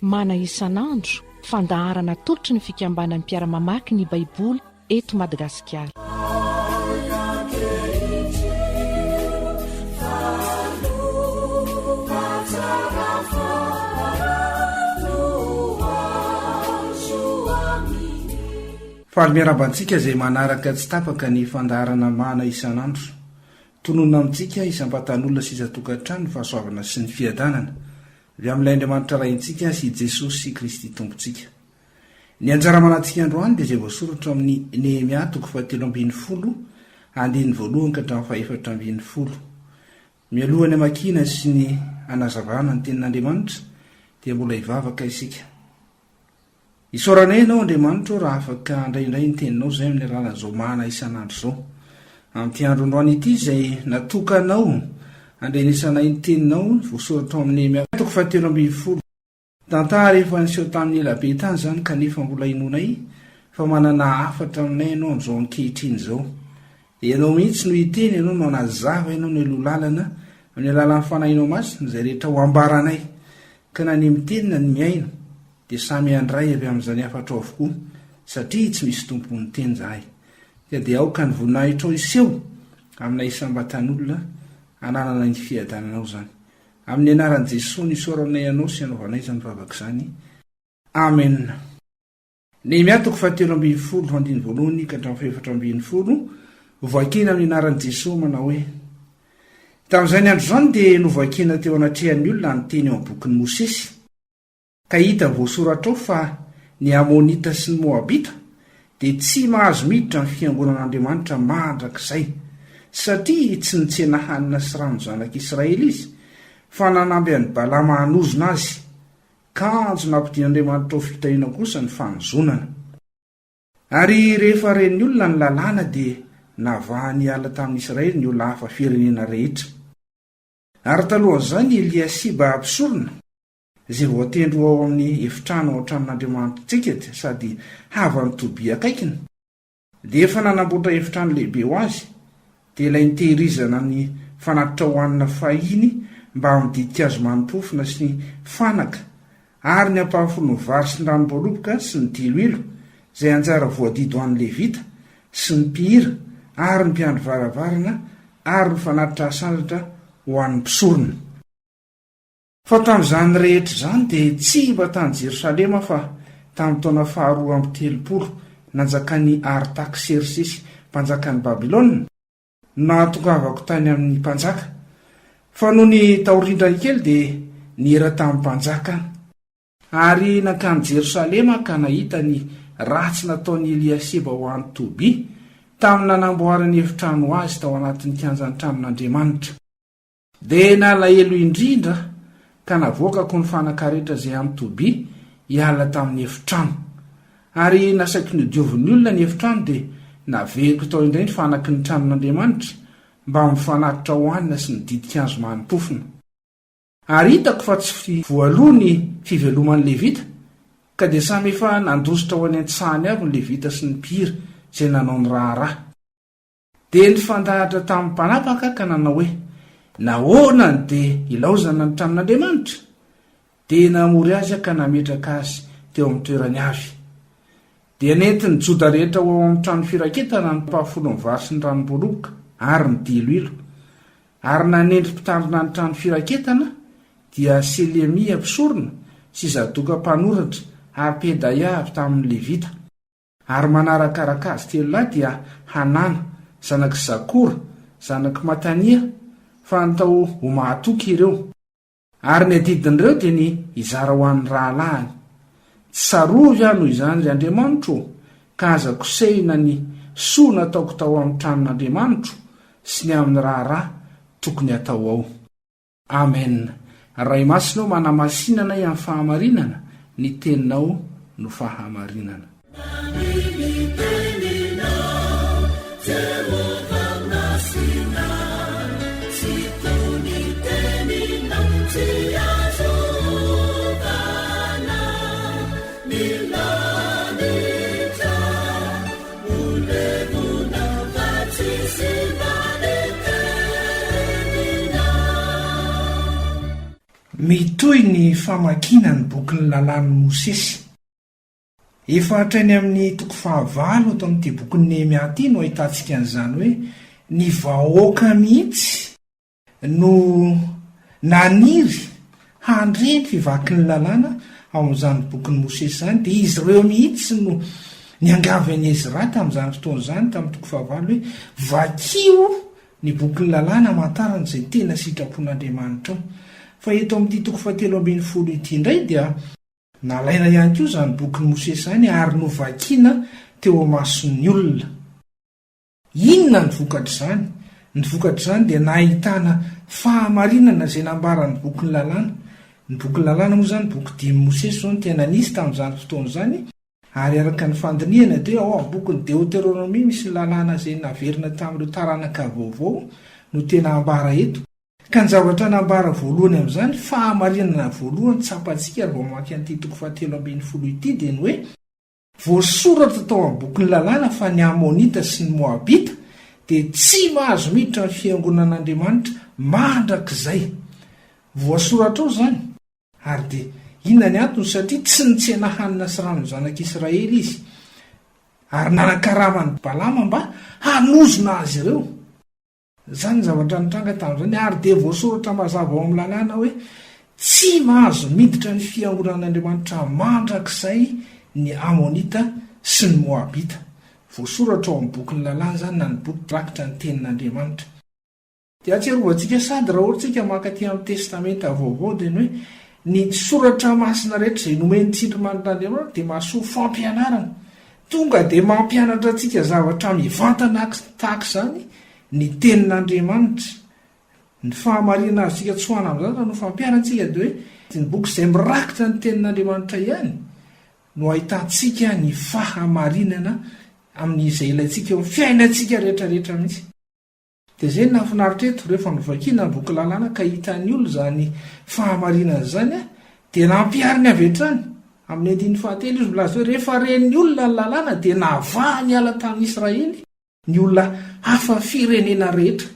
mana isan'andro fandaharana tolotry ny fikambanan Mpiara Mamaky ny Baiboly eto Madagasikara. Faly miarabantsika izay manaraka tsy tapaka ny fandaharana mana isan'andro. Tonona amintsika isam-patan'olona sy izatokantrano fahasoavana sy ny fiadanana. Avy amin'ilay Andriamanitra raintsika sy Jesosy Kristy tompontsika. Ny anjara manantsika androany dia izay voasoratra amin'ny Nehemia 4:10 andiny voalohany ka hatramin'ny 4:10. Mialohany amakina sy ny anazavana ny tenin'Andriamanitra dia mbola hivavaka isika. Isaoranay ianao Andriamanitra raha afaka indraindray ny teninao izay amin'ny alalan'izao mana isan'andro izao. Amin'ity andro androany ity izay natokanao andrenesanay ny teninao voasoratra amin'ny Nehemia 4:10. Tantara efa niseho tamin'ny elabe tany izany kanefa mbola inonay fa manana hafatra aminay ianao amin'izao ankehitriny izao. Ianao mihitsy no hiteny, ianao no anazava, ianao no elolalana amin'ny alalan'ny fanahinao masina izay rehetra ho ambaranay ka na ny mitenina ny miaina dia samy andray avy amin'izany hafatra avokoa satria tsy misy tompony teny zahay. Ka dia aoka ny voninahitra iseho aminay isam-batan'olona ananana ny fiadananao izany. Amin'ny anaran'i Jesosy nisoranay ianao sy anaovanay izany vavaka izany. Amen. Nehemia 4:10 andiny voalohany ka hatramin'ny 4:10 vovakiana amin'ny anaran'i Jesosy manao hoe: tamin'izay ny andro izany dia novakiana teo anatrehan'ny olona ny teny eo amin'ny bokin'i Mosesy. Ka hita voasoratra ao fa ny Amonita sy ny Moabita dia tsy mahazo miditra ny fiangonan'Andriamanitra mandrakizay satria tsy nitsena hanina sy rano zanak'Israely izy, fa nanamby an'ny Balama hanozona azy, kanjo nampidian'Andriamanitra ho fitahiana kosa ny fanozonana. Ary rehefa ren'ny olona ny lalàna dia navahany ala tamin'Israely ny olona hafa firenena rehetra. Ary talohan'izany Eliasiba ampisorona izay voatendro ao amin'ny efitrano ao an-tranon'Andriamanitra dia sady havan'ny Tobia akaikiny dia efa nanamboatra efitrano lehibe ho azy, dia ilay nitehirizana ny fanatitra hohanina fahiny mba mididika azo manimpofona sy ny fanaka, ary ny ampahafolo ny vary sy ny ranom-boaloboka sy ny diloilo izay anjara voadido an'ny Levita sy ny mpihira ary ny mpiandro varavarana ary ny fanatitra asandratra ho an'ny mpisorona. Fa tamin'izany rehetra izany dia tsy mba tany Jerosalema fa tamin'ny taona faharoa amby 30 nanjakan'ny Artaksersesy mpanjakan'ny Babilôna natongavako tany amin'ny mpanjaka. Fa noho ny tahorindrany kely dia nihera tamin'ny mpanjaka ary nankany Jerosalema ka nahita ny ratsy nataon'ny Eliasiba ho an'ny Tobia tamin'ny nanamboarany efitrano azy tao anatin'ny kianjan'ny tranon'Andriamanitra. Dia nalahelo indrindra ka navoakako ny fanakarehetra izay amin'ny Tobia hiala tamin'ny efitrano, ary nasaky ny dioviny olona ny efitrano dia naveko tao indray ny fanaky ny tranon'Andriamanitra mba mifanatitra hohanina sy ny didika azo manimpofona. Ary hitako fa tsy voaloha ny fiveloman'ny Levita, ka dia samy efa nandositra ho any an-tsahany avy ny Levita sy ny mpihira izay nanao ny raharaha. Dia nifandahatra tamin'ny mpanapaka ka nanao hoe: nahoana dia ilaozana ny tranon'Andriamanitra? Dia namory azy ka nametraka azy teo amin'ny toerany avy. Dia nentin'ny Joda rehetra ho ao amin'ny trano firaketana ny mpahafolo ny vary sy ny ranom-boaloboka ary ny diloilo. Ary nanendry mpitandrina ny trano firaketana dia Selemia mpisorona sy Zadoka mpanoratra ary Pedaia avy tamin'ny Levita. Ary manarakaraka azy telo lahy dia Hanana zanaky Zakora zanaky Matania, fa natao ho mahatoky ireo. Ary ny adidin'ireo dia ny hizara ho an'ny rahalahiny. Tsarovy aho noho izany ry Andriamanitro, ka aza kosehina ny soa nataoko tao amin'ny tranon'Andriamanitro sy ny amin'ny raharaha tokony atao ao. Amen. Ray masinao manamasinana amin'ny fahamarinana, ny teninao no fahamarinana. mitoy ny famakina ny boky ny lalàn'ny Mosesy. Efa hatrainy amin'ny toko 9 ato amin'ity boky ny Nehemia ity no ahitantsika an'izany hoe ny vahoaka mihitsy no naniry handreny fivaky ny lalàna ao amin'izany boky ny Mosesy izany, dia izy ireo mihitsy no niangavy any Ezra tamin'izany fotoana izany tamin'ny toko 9 hoe vakio ny boky ny lalàna hamantarana izay tena sitrapon'Andriamanitra ao. Fa eto amin'ity toko 7:10 ity indray dia nalaina ihany koa izany boky ny Mosesy izany ary novakiana teo amason'ny olona. Inona ny vokatra izany? Ny vokatra izany dia nahitana fahamarinana izay nambaran'ny boky ny lalàna. Ny boky ny lalàna moa izany boky 10 Mosesy zao no tena nisy tamin'izany fotoana izany, ary araka ny fandinihana dia ao boky ny Deutéronomie misy lalàna izay naverina tamin'ireo taranaka vaovao no tena ambara eto. Ka ny zavatra nambara voalohany amin'izany, fahamarinana voalohany tsapantsika ary vao mamaky an'ity toko 7:10 ity dia ny hoe voasoratra tao amin'ny boky ny lalàna fa ny Amonita sy ny Moabita dia tsy mahazo miditra ny fiangonan'Andriamanitra mandrakizay. Voasoratra ao izany, ary dia inona ny antony? Satria tsy nitsena hanina sy rano ny zanak'Israely izy, ary nanakaramany Balama mba hanozona azy ireo. Izany zavatra nitranga tamin'izany, ary dia voasoratra mazava ao amin'ny lalàna hoe tsy mahazo miditra ny fiangonan'Andriamanitra mandrakizay ny Amonita sy ny Moabita. Voasoratra ao amin'ny boky ny lalàna izany na ny boky rakitra ny tenin'Andriamanitra. Dia atsiarovantsika sady raha ohatsika makaty amin'ny testamenta vaovao dia ny hoe ny soratra masina rehetra izay nomeny tsindriman'Andriamanitra dia mahasoa fampianarana. Tonga dia mampianatra antsika zavatra mivantana tahaka izany ny tenin'Andriamanitra. Ny fahamarinana azontsika tsoana amin'izany no fampianantsika dia hoe ny boky izay mirakitra ny tenin'Andriamanitra ihany no ahitantsika ny fahamarinana amin'izay ilaintsika eo amin'ny fiainantsika rehetrarehetra mihitsy. Dia izay nahafinaritra eto rehefa novakiana ny boky lalàna ka hitan'ny olona izany fahamarinana izany dia nampiariny avy hatrany. Amin'ny 9:7 izy milaza hoe rehefa ren'ny olona ny lalàna dia navaha ny ala tamin'ny Israely ny olona hafa firenena rehetra.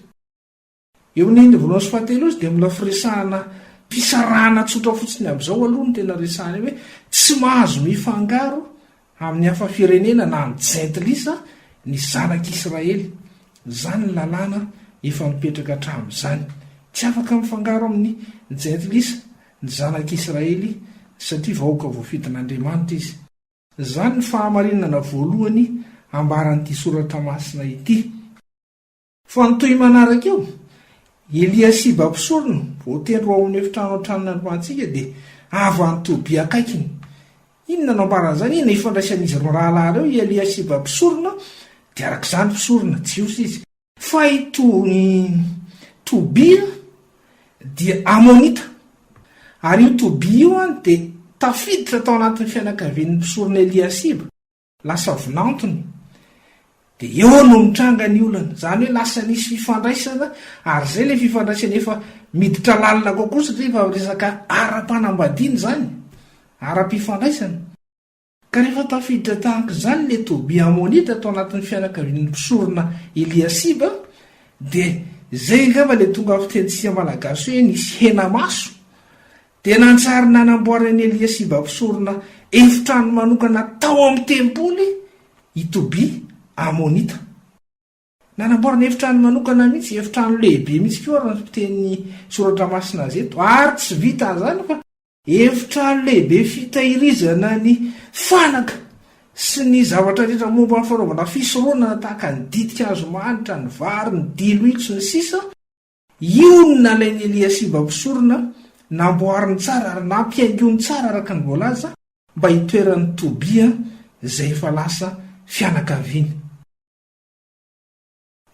Eo amin'ny 9:7 izy dia mila firesahana fisarahana tsotra fotsiny amin'izao aloha no tena resahana hoe tsy mahazo mifangaro amin'ny hafa firenena na ny jentilisa ny zanak'Israely. Izany ny lalàna efa mipetraka hatramin'izany. Tsy afaka mifangaro amin'ny jentilisa ny zanak'Israely satria vahoaka voafidin'Andriamanitra izy. Izany ny fahamarinana voalohany ambaran'ity soratra masina ity. Fa ny toy manaraka eo, Eliasiba mpisorona voatendro ao amin'ny efitrano an-tranona antoantsika dia avy any Tobia akaikiny. Inona no ambaran'izany? Inona ifandraisan'izy rahalahy ireo Eliasiba mpisorona dia arak'izany mpisorona jiosy izy. Fa itony Tobia dia Amonita. Ary io Tobia io dia tafiditra tao anatin'ny fianakavian'ny mpisorona Eliasiba, lasa vinantony. Dia eo no mitranga ny olana, izany hoe lasa nisy fifandraisana, ary izay ilay fifandraisana efa miditra lalina kokoa satria efa resaka ara-panambadiana izany, ara-pifandraisana. Ka rehefa tafiditra tahaka izany ilay Tobia Amonita tao anatin'ny fianakavian'ny mpisorona Eliasiba, dia izay angamba ilay tonga fitentsika malagasy hoe nisy hena maso. Dia nantsary nanamboarany Eliasiba mpisorona efitrano manokana tao amin'ny tempoly i Tobia Amonita. Nanamboarana efitrano manokana mihitsy, efitrano lehibe mihitsy koa raha fiten'ny soratra masina azy eto, ary tsy vita izany fa efitrano lehibe fitahirizana ny fanaka sy ny zavatra rehetra momba ny fanaovana fisoroana tahaka ny ditika azo manitra, ny vary, ny diloitso, ny sisa. Io no nalain'ny Eliasiba mpisorona namboariny tsara ary nampiaingony tsara araka ny voalaza mba hitoeran'ny Tobia izay efa lasa fianakaviany.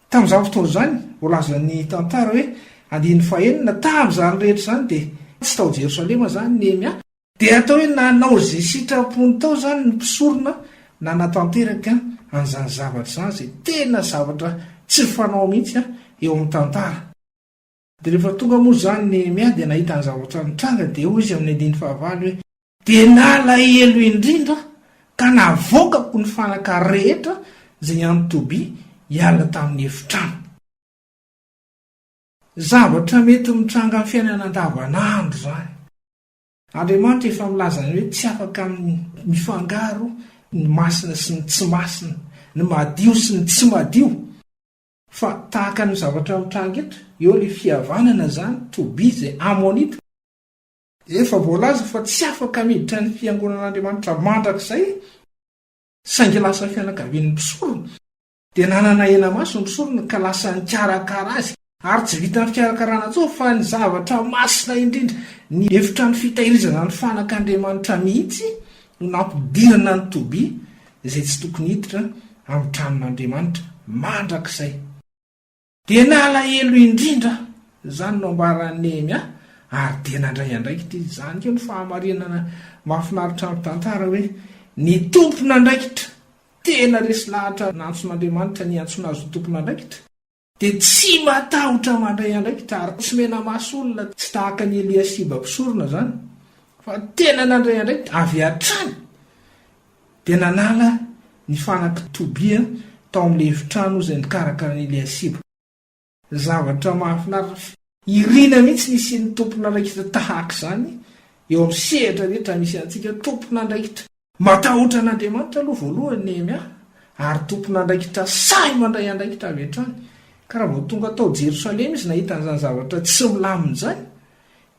Tamin'izany fotoana izany voalaza ny tantara hoe 9 tamin'izany rehetra izany dia tsy tao Jerosalema izany Nehemia, dia atao hoe nanao izay sitrapony tao izany ny mpisorona na natanteraka an'izany zavatra izany izay tena zavatra tsy fanao mihitsy eo amin'ny tantara. Dia rehefa tonga moa izany Nehemia dia nahita ny zavatra nitranga dia hoy izy amin'ny 9:9 hoe dia nalahelo indrindra ka navoakako ny fanaka rehetra izay any Tobia hiala tamin'ny efitrano. Zavatra mety mitranga amin'ny fiainana andavanandro izany. Andriamanitra efa milazany hoe tsy afaka mifangaro ny masina sy ny tsy masina, ny madio sy ny tsy madio. Fa tahaka ny zavatra mitranga eto, eo le fihavanana zany, tobi zay amonita. Efa voalaza fa tsy afaka miditra ny fiangonan'Andriamanitra mandrakizay, saingy lasa fianakavian'ny mpisorona. Dia nanana ena maso ny mpisorona ka lasa nikarakara azy. Ary tsy vita ny fikarakarana tso fa ny zavatra masina indrindra, ny efitra ny fitahirizana ny fanak'Andriamanitra mihitsy no nampidirana ny tobi izay tsy tokony hiditra amin'ny tranon'Andriamanitra mandrakizay. Dia nalahelo indrindra zany no ambaran'ny Nehemia, ary dia nandray andraikitra izy. Zany keo ny fahamarinana mahafinaritra amin'ny tantara hoe ny tompona andraikitra tena resy lahatra nantson'Andriamanitra ny antsona azy tompona andraikitra, dia tsy matahotra mandray andraikitra ary tsy mena maso olona, tsy tahaka ny Eliasiba mpisorona zany, fa tena nandray andraikitra avy hatrany. Dia nanala ny fanaky Tobia tao amin'ile efitrano izay nikarakara ny Eliasiba. Zavatra mahafinaritra, irina mihitsy nisy ny tompona andraikitra tahaka zany eo amin'ny sehatra rehetra misy antsika tompona andraikitra matahotra an'Andriamanitra aloha voalohany Nehemia, ary tompona andraikitra sahy mandray andraikitra avy hatrany. Ka raha vao tonga tao Jerosalema izy nahita an'izany zavatra tsy milamina zany,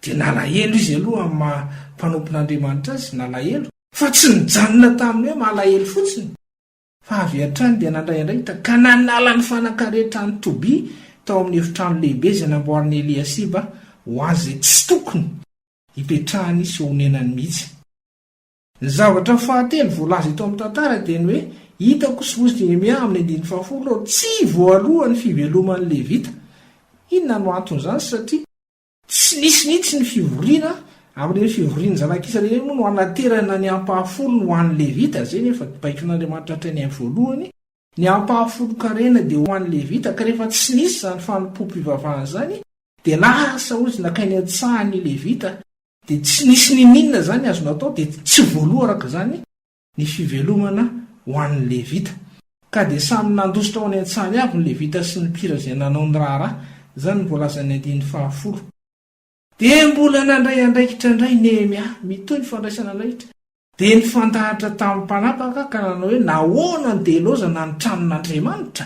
dia nalahelo izy aloha amin'ny mpanompon'Andriamanitra azy, nalahelo. Fa tsy nijanona taminy hoe malahelo fotsiny, fa avy hatrany dia nandray andraikitra ka nanala ny fanakarehetra ny Tobi tao amin'ny efitrano lehibe izay namboarin'ny Eliasiba ho azy tsy tokony hipetrahany sy honenany mihitsy. Ny zavatra fahatelo voalaza eto amin'ny tantara dia ny hoe hitako sy vozy Nehemia amin'ny 10 tsy voalohan'ny fiveloman'ny Levita. Inona no anton'izany? Satria tsy nisy nitsy ny fivoriana amin'ireny fivoriany zanak'isa ireny moa no anaterana ny ampahafolo ho an'ny Levita. Zay nefa baikon'Andriamanitra hatrany amin'ny voalohany, ny ampahafolo karena dia ho an'ny Levita. Ka rehefa tsy nisy zany fanompo-pivavahana zany, dia lasa ozy nakainy antsahan'ny Levita, dia tsy nisy ninina zany azo natao, dia tsy voaloha araka zany ny fivelomana ho an'ny Levita. Ka dia samy nandositra ao any an-tsany aby ny Levita sy ny mpira izay nanao ny raharaha. Zany ny voalazany 10. Dia mbola nandray andraikitra indray Nehemia, mitoy ny fandraisana andraikitra, dia nifandahatra tamin'ny mpanapaka ka nanao hoe nahoana ny delozana ny tranon'Andriamanitra.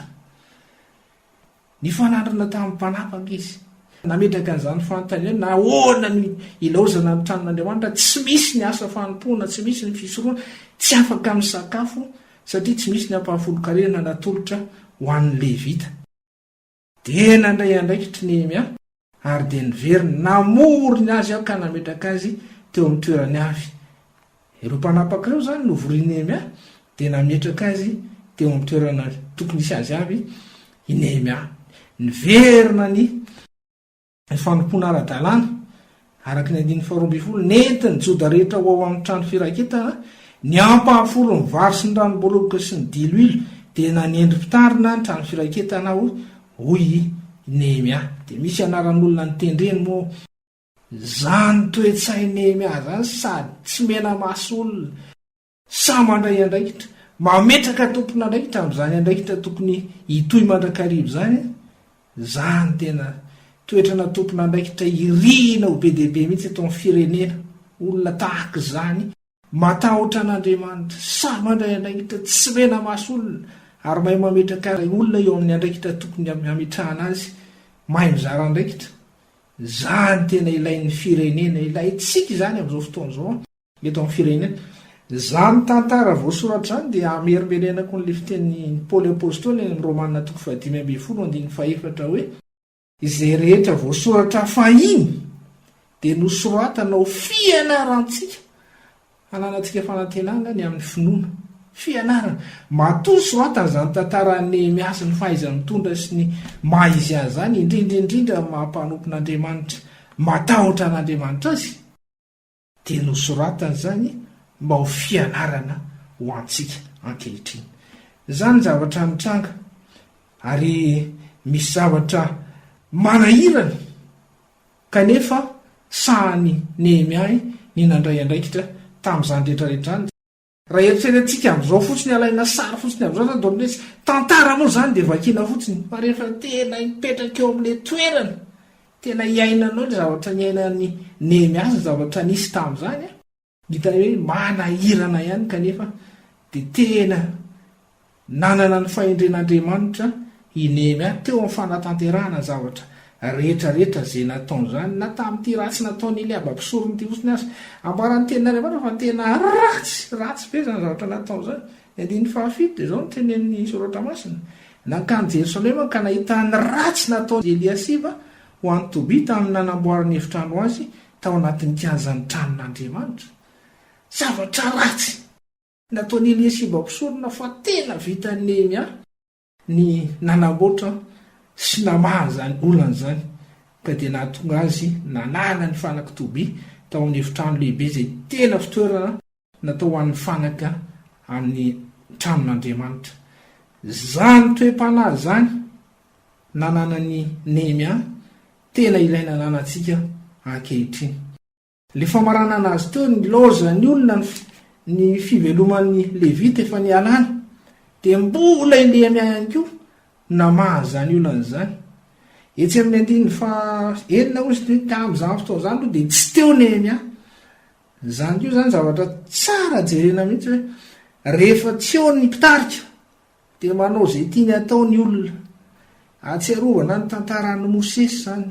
Nifanandrana tamin'ny mpanapaka izy, nametraka an'izany fanontaniana, nahoana ny ilaozana ny tranon'Andriamanitra, tsy misy ny asa fanompoana, tsy misy ny fisoroana, tsy afaka amin'ny sakafo satria tsy misy ny ampahafolo karena natolotra ho an'ny Levita. Dia nandray andraikitra Nehemia, ary dia niveriny namorony azy aho ka nametraka azy teo amin'ny toerany avy. Ireo mpanapaka ireo zany novorian'i Nehemia, dia nametraka azy teo amin'ny toerana tokony isy azy avy i Nehemia. Niverina ny fanompoana ara-dalàna araka ny 12 nentiny Joda rehetra ho ao amin'ny trano firaketana, ny ampahafolo ny vary sy ny ranom-boaloboka sy ny diloilo dia nanendrim-pitarina ny trano firaketana hoy Nehemia. Dia misy anaran'olona nitendreny moa zany toetsay Nehemia zany, sady tsy mena maso olona, sa mandray andraikitra, mametraka tompona andraikitra amin'izany andraikitra tokony hitoy mandrakarivo zany. Zany tena toetrana tompona andraikitra irina ho be dehibe mihitsy eto amin'ny firenena. Olona tahaka zany matahotra an'Andriamanitra, sa mandray andraikitra, tsy mena maso olona, ary mahay mametraka olona eo amin'ny andraikitra tokony ametrahana azy, mahay mizara andraikitra. Zany tena ilain'ny firenena, ilayntsika zany amin'izao fotoana izao eto amin'ny firenena. Zany tantara voasoratra zany dia amerimerenako n'le fitenin'ny Paoly apôstôly amin'ny Romanina 5:14 hoe izay rehetra voasoratra fahiny dia nosoratanao fianarantsika hananantsika fanantenana ny amin'ny finoana. Fianarana matoa soratana zany tantara Nehemia sy ny fahaizany mitondra sy ny maha izy azy zany, indrindra mampanompon'Andriamanitra, matahotra an'Andriamanitra azy, dia nosoratana zany mba ho fianarana ho antsika ankehitriny. Zany zavatra mitranga, ary misy zavatra manahirana kanefa sahany Nehemia ny nandray andraikitra tamin'izany rehetrarehetra zany. Raha eritreretintsika amin'izao fotsiny alaina sary fotsiny amin'izao zany tantara moa zany dia vakiana fotsiny, fa rehefa tena mipetraka eo amin'ilay toerana tena iainanao le zavatra nyainany Nehemia ny zavatra nisy tamin'izany hitany hoe manahirana ihany kanefa dia tena nanana ny fahendren'Andriamanitra i Nehemia teo amin'ny fanatanterahana zavatra rehetrarehetra zay nataon'izany na tamin'ity ratsy nataony Eliaba mpisorony ty fosiny azy ambarany tenin'Andriamanitra fa tena ratsy be zany zavatra nataon'izany. Andiny fahafito dia izao no tenen'ny soratra masina nankany Jerosalema ka nahita ny ratsy nataony Eliasiba ho an'ny Tobia tamin'ny nanamboarany efitrano azy tao anatin'ny kianjany tranon'Andriamanitra. Zavatra ratsy nataony Eliasiba mpisorona fa tena vitan'ny Nehemia ny nanamboatra sy namaha zany olana zany ka dia nahatonga azy nanana ny fanaky Tobia tao amin'ny efitrano lehibe zay tena fitoerana natao an'ny fanaka amin'ny tranon'Andriamanitra. Zany toe-panahy zany nananany Nehemia tena ilaina nanantsika ankehitriny. Le famaranana azy teo ny loza ny olona ny fiveloman'ny Levita efa nialana dia mbola i Nehemia ihany koa namaha zany olana zany. Etsy amin'ny andiny fa enina ozy tamin'izany fotoana zany aloha dia tsy teo Nehemia. Zany koa zany zavatra tsara jerena mihitsy hoe rehefa tsy eo ny mpitarika dia manao zay tiany ataony olona. Atsiarovana ny tantaran'ny Mosesy zany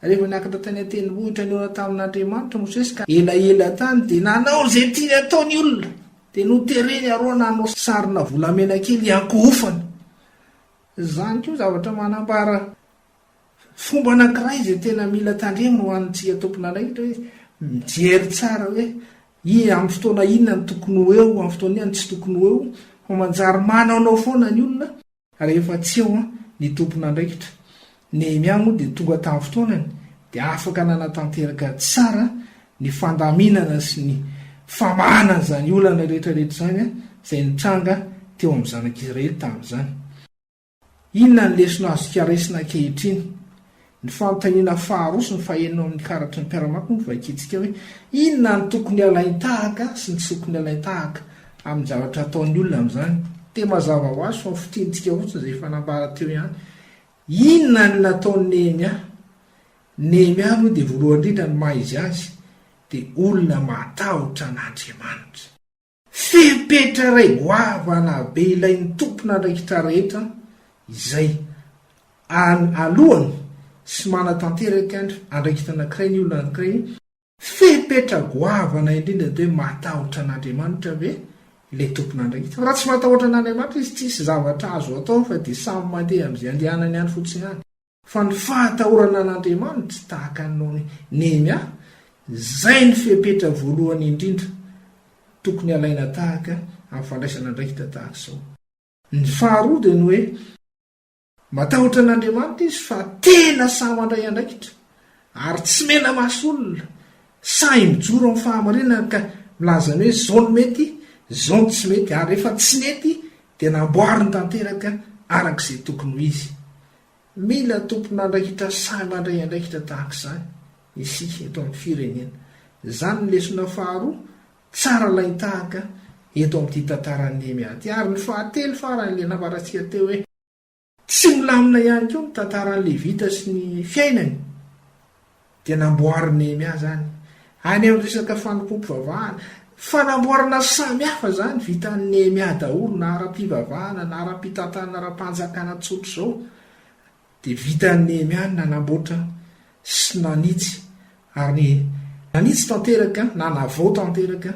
rehefa niakatra tany an-tendrombohitra ny ona tamin'Andriamanitra Mosesy ka elaela tany dia nanao zay tiany ataony olona dia notereny arô nanao sarina volamena kely ankohofana. Zany koa zavatra manambara fomba anankiray zay tena mila tandremina ho antsika tompon'andraikitra hoe mijery tsara hoe amin'ny fotoana inona ny tokony ho eo amin'ny fotoana inona tsy tokony ho eo fa manjary manaonao foana ny olona rehefa tsy eo ny tompon'andraikitra. Nehemia moa dia tonga tamin'ny fotoanany dia afaka nanatanteraka tsara ny fandaminana sy ny famahana zany olana rehetrarehetra zany izay nitranga teo amin'ny zanak'Israely tamin'izany. Inona ny lesona azo karesina ankehitriny? Ny fanontaniana faharoa sy ny fahenina amin'ny karatry ny Mpiara no vakitsika hoe inona ny tokony alain-tahaka sy ny tsy tokony alain-tahaka amin'ny zavatra ataon'ny olona amin'izany. Te mazava ho azy fa fitiantsika fotsiny izay fanambara teo ihany. Inona ny nataon'ny Nehemia? Nehemia moa dia voalohany indrindra ny maha izy azy dia olona matahotra n'Andriamanitra. Fepetra iray goavana be ilain'ny tompon'andraikitra rehetra izay alohany sy manatanteraka andraikitra anankiray ny olona anankiray fepetra goavana indrindra dia hoe matahotra n'Andriamanitra ve ilay tompon'andraikitra. Raha tsy matahotra n'Andriamanitra izy tsisy zavatra azo atao fa dia samy mandeha amin'izay andehanany ihany fotsiny ihany. Fa ny fahatahorana n'Andriamanitra tahaka ny Nehemia zay ny fepetra voalohany indrindra tokony alaina tahaka amin'ny fandraisan'andraikitra tahaka izao. Ny faharoa dia ny hoe matahotra n'Andriamanitra izy fa tena samy mandray andraikitra ary tsy mena masolona sahy mijoro amin'ny fahamarinana ka milazany hoe zao no mety zao no tsy mety ary rehefa tsy mety dia namboariny tanteraka arak'izay tokony ho izy. Mila tompon'andraikitra sahy mandray andraikitra tahaka izany isika eto amin'ny firenena. Zany ny lesona faharoa tsara lain-tahaka eto amin'ity tantaran'ny Nehemia ty. Ary ny fahatelo faran'ilay nambaratsika teo hoe tsy milamina ihany koa ny tantaran'ny Levita sy ny fiainany dia namboariny Nehemia zany any amin'ny resaka fanompoam-pivavahana. Fanamboarana samihafa zany vitan'ny Nehemia daholo na ara-pivavahana na ara-pitantana ara-panjakana tsotra izao dia vitan'ny Nehemia nanamboatra sy nanitsy ary nanitsy tanteraka na navao tanteraka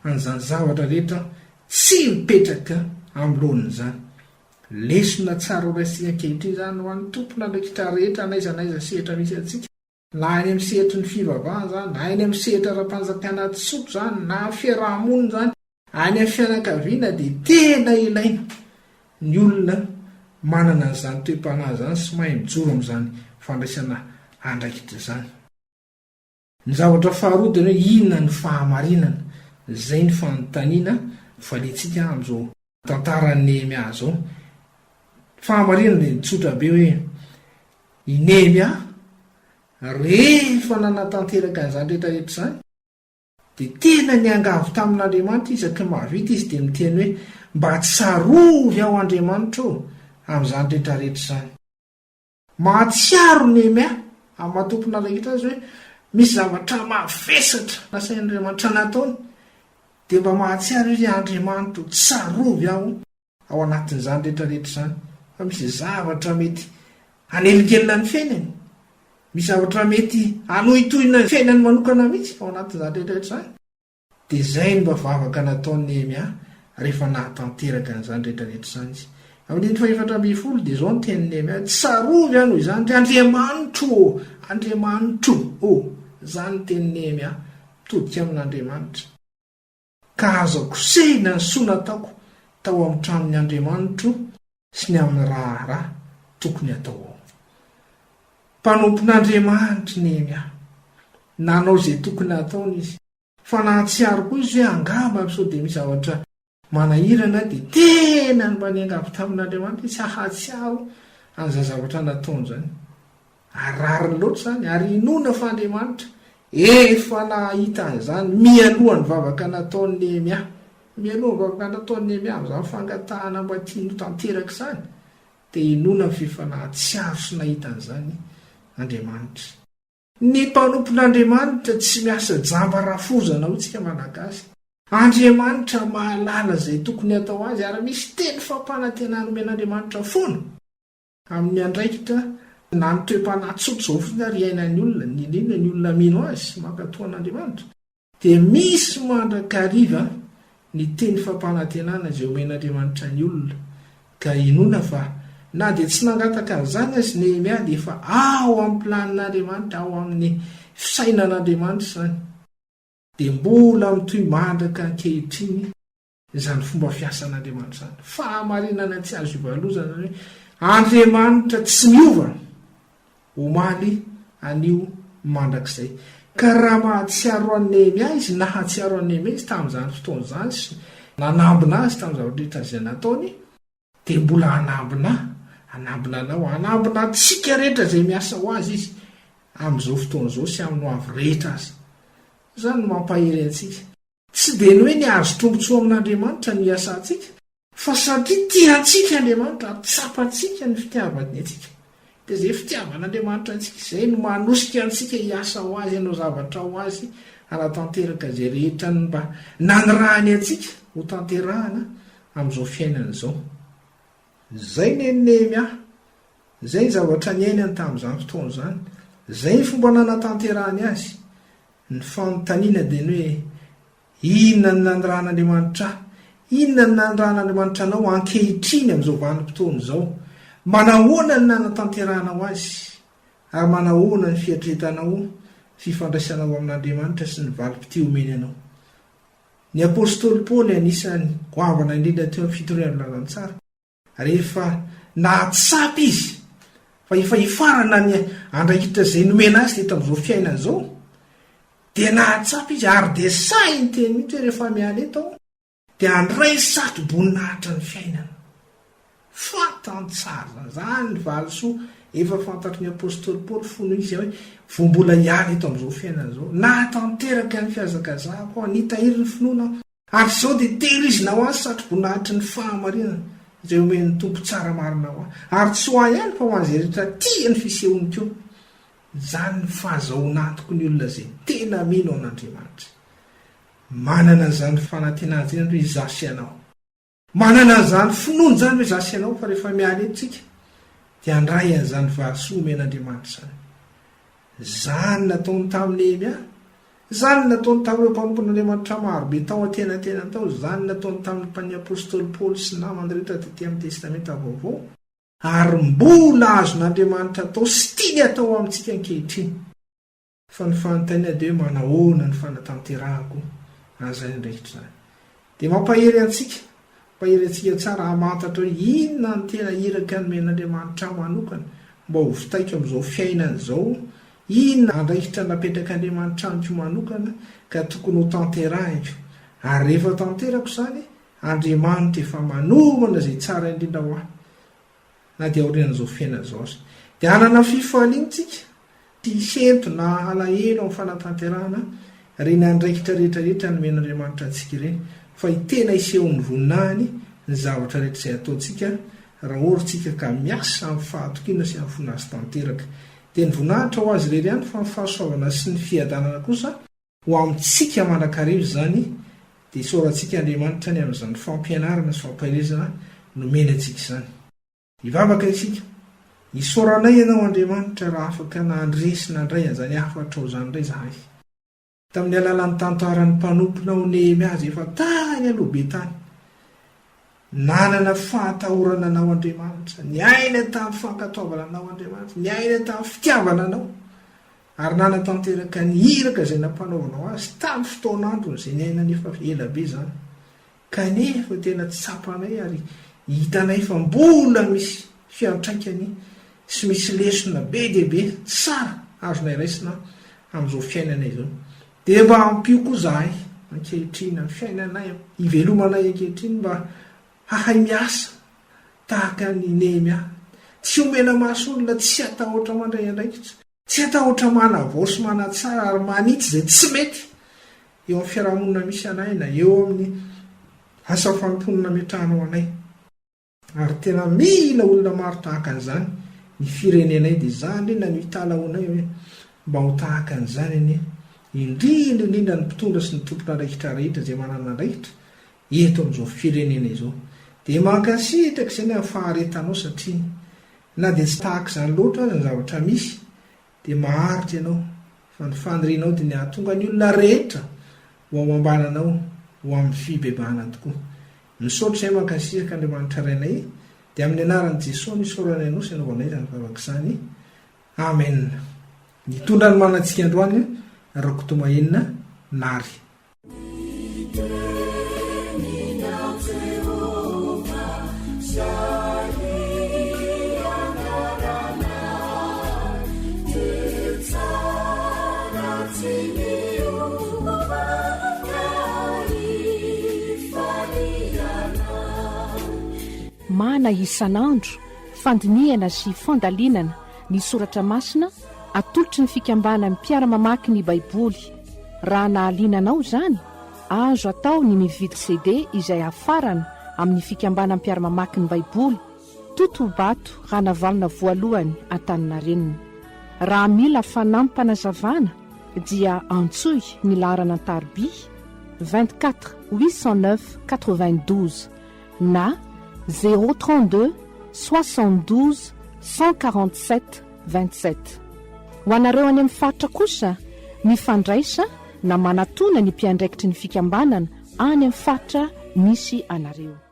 an'izany zavatra rehetra tsy mipetraka amin'ny lohany zany. Lesona tsara raisika ankehitriny zany ho an'ny tompon'andraikitra rehetra naizanaiza sehatra misy antsika, na any amin'ny sehatry ny fivavahana zany, na any amin'ny sehatra ara-panjakana tsotra zany, na fiarahamonina zany, any amin'ny fianakaviana dia tena ilaina ny olona manana an'izany toe-panahy zany sy mahay mijoro amin'izany fandraisana andraikitra zany. Ny zavatra faharoa dia hoe inona ny fahamarinana? Zay ny fanontaniana valintsika amin'izao tantaran'ny Nehemia zao. Fahamarinana dia mitsotra be hoe i Nehemia rehefa nanatanteraka an'izany rehetrarehetra izany dia tena niangavy tamin'Andriamanitra isaky mahavita izy dia miteny hoe mba tsarovy ao Andriamanitra amin'izany rehetrarehetra izany. Mahatsiaro Nehemia amin'ny matompona rehetra azy hoe misy zavatra mavesatra nasain'Andriamanitra nataony dia mba mahatsiaro izy Andriamanitra tsarovy aho ao anatin'izany rehetrarehetra izany. Fa misy zavatra mety hanelikelina ny fiainany, misy zavatra mety hanohitohina ny fiainany manokana mihitsy ao anatin'izany rehetrarehetra izany. Dia izay no mba vavaka nataony Nehemia rehefa nahatanteraka n'izany rehetrarehetra izany izy. Amin'ny 420 dia izao no tenin'ny Nehemia, tsarovy aho noho izany, Andriamanitro izany tenin'ny Nehemia mitodika amin'Andriamanitra. Ka azo kosehina ny soa nataoko tao amin'ny tranon'ny Andriamanitro sy ny amin'ny raha tokony atao ao. Mpanompon'Andriamanitra Nehemia, nanao izay tokony ataony izy. Fa nahatsiaro koa izy hoe angamba sao dia misy zavatra manahirana dia tena mba niangavy tamin'Andriamanitra tsy hahatsiaro an'izay zavatra nataony izany. Arariny loatra izany ary inona fa Andriamanitra efa nahita an'izany mialohan'ny vavaka nataony Nehemia. Mialohan'ny vavaka nataony Nehemia amin'izany fangatahana mba tiany tanteraka izany dia inona ny fifanahatsiaro sy nahita an'izany Andriamanitra. Ny mpanompon'Andriamanitra tsy miasa jamba rafozana ho tsika malagasy. Andriamanitra mahalala izay tokony atao azy ary misy teny fampanantenana omen'Andriamanitra foana amin'ny andraikitra na ny toe-panatsotro izao fotsiny ary iainan'ny olona, indrindra ny olona mino azy sy mankatoan'Andriamanitra. Dia misy mandrakariva ny teny fampanantenana izay omen'Andriamanitra ny olona. Ka inona fa na dia tsy nangataka an'izany azy Nehemia dia efa ao amin'ny planin'Andriamanitra, ao amin'ny fisainan'Andriamanitra izany. Dia mbola mitohy mandraka ankehitriny izany fomba fiasan'Andriamanitra izany. Fahamarinana tsy azo ivalozana hoe Andriamanitra tsy miova omaly anio mandrakizay. Ka raha mahatsiaro an'i Nehemia izy, nahatsiaro an'i Nehemia izy tamin'izany fotoana izany sy nanambina azy tamin'ny zavatra rehetra izay nataony, dia mbola anambina tsika rehetra izay miasa ho azy izy amin'izao fotoana izao sy amin'ny ho avy rehetra azy. Izany no mampahery antsika. Tsy dia ny hoe ny azo tombotsoa amin'Andriamanitra ny asa antsika, fa satria tiantsika Andriamanitra, atsapantsika ny fitiavany antsika. Dia izay fitiavan'Andriamanitra antsika izay no manosika antsika hiasa ho azy, hanao zavatra ho azy, hanatanteraka izay rehetra ny mba nanirahany antsika ho tanterahana amin'izao fiainana izao. Izay Nehemia, izay ny zavatra niainany tamin'izany fotoana izany, izay ny fomba nanatanterahany azy. Ny fanontaniana dia ny hoe inona ny nanirahan'Andriamanitra, inona ny nanirahan'Andriamanitra anao ankehitriny amin'izao vanim-potoana izao, manahoana ny nanatanterahana ho azy ary manahoana ny fiatretanao fifandraisanao amin'Andriamanitra sy ny valim-pitiomeny anao. Ny apôstôly Paoly anisan'ny goavana indrindra teo amin'ny fitorian'ny lalantsara, rehefa nahatsapy izy fa efa hifarana ny andraikitra izay nomena azy teto amin'izao fiainana izao, dia nahatsapy izy ary dia sainy teny mihitsy hoe rehefa miala eto aho dia handray sato-boninahitra ny fiainana. Fantany tsara izany ny valisoa efa fantatry ny apôstôly Paoly fony izy hoe vao mbola hiala eto amin'izao fiainana izao, nahatanteraka ny fiazakazahako, nitahiry ny finoana ary izao dia tehirizina ho azy sato-boninahitra ny fahamarinana izay omen'ny tompo tsara marina ho ahy, ary tsy ho ahy ihany fa ho an'izay rehetra tia ny fisehony koa. Izany ny fahazahoana antoko ny olona izay tena mino an'Andriamanitra. Manana an'izany fanantenana izany hoe zasy ianao, manana an'izany finoana izany hoe zasy ianao fa rehefa miala etontsika dia handray an'izany valisoa omen'Andriamanitra izany. Izany nataony tamin'ny Nehemia, izany nataony tamin'ireo mpanompon'Andriamanitra marobe tao an-tenantena tao, izany nataony tamin'ny apôstôly Paoly sy namany rehetra tetỳ amin'ny testamenta vaovao, ary mbola azon'Andriamanitra atao sy tiany atao amintsika ankehitriny. Fa ny fanontaniana dia hoe manahoana ny fanatanterahako an'izany rehetra izany. Dia mampahery antsika tsara hamantatra hoe inona ny tena iraka ny men'Andriamanitra manokana mba ho vitaiko amin'izao fiainana izao, inona andraikitra napetraka Andriamanitra amiko manokana ka tokony ho tanterahiko. Ary rehefa tanterako izany, Andriamanitra efa manomana izay tsara indrindra ho ahy, na dia aorian'izao fiainana izao azy. Dia hanana fifaliantsika tsy hisento na alahelo amin'ny fanatanterahana reny andraikitra rehetrarehetra ny men'Andriamanitra antsika ireny, fa tena hisehon'ny voninahiny ny zavatra rehetra izay ataontsika raha ohatritsika ka miasa amin'ny fahatokiana sy amin'ny fonasy tanteraka. dia ny voninahitra ho azy irery ihany fa ny fahasoavana sy ny fiadanana kosa ho amintsika mandrakarivo zany dia sorantsika Andriamanitra ny amin'izany fampianarana sy fampahelezana nomena antsika izany. Ivavaka isika, isoranay ianao Andriamanitra raha afaka nandresy nandray an'izany afatra ho zany indray zahay. Tamin'ny alalan'ny tantaran'ny mpanomponao Nehemia azy efa tany aloha be tany, nanana fahatahorana anao Andriamanitra, ny aina tamin'ny fankatoavana anao Andriamanitra, ny aina tamin'ny fitiavana anao, ary nanatanteraka ny iraka izay nampanaovanao azy tamin'ny fotoan'androny izay ny aina nefa ela be zany. Kanefa tena tsapanay ary hitanay fa mbola misy fiantraikany sy misy lesona be dia be tsara azonay raisina amin'izao fiainanay izao. Dia mba ampio koa zahay ankehitriny amin'ny fiainanay, ivelomanay ankehitriny mba hahay miasa tahaka ny Nehemia, tsy omena maso olona, tsy atahotra mandray andraikitra, tsy atahotra manavosy manatsara ary manitsy izay tsy mety eo amin'ny fiarahamonina misy anay na eo amin'ny asa famponina metrahanao anay. Ary tena mila olona maro tahaka an'izany ny firenenay, dia zany na ny hitalaonay hoe mba ho tahaka an'izany anie, indrindra ny mpitondra sy ny tompon'andraikitra rehetra izay manana andraikitra eto amin'izao firenena izao. Dia mankasitraka izany amin'ny faharetanao, satria na dia tsy tahaka izany loatra aza ny zavatra misy, dia maharitra ianao fa ny fanirianao dia ny ahatonga ny olona rehetra ho amambananao ho amin'ny fibebahana tokoa. Misaotra izay mankasitraka Andriamanitra rainay, dia amin'ny anaran'i Jesosy nisorana ianao sy anaovanay izany vavaka izany. Amen. Nitondra ny manantsika androany Rakotoma enina nary. Mana isan'andro fandiniana sy fandalinana ny soratra masina, atolotry ny fikambanany Mpiara mamaky ny Baiboly. Raha nahalinanao zany, azo atao ny mividy CD izay hafarana amin'ny fikambanany Mpiara mamaky ny Baiboly, Totobato Ranavalona voalohany Antaninarenina. Raha mila fanampanazavana dia antsoy ny laharana tarby 24 809 92 na 032 72 147 27. Ho anareo any amin'ny faritra kosa, ny fandraisa na manatona ny mpiandraikitry ny fikambanana any amin'ny faritra misy anareo.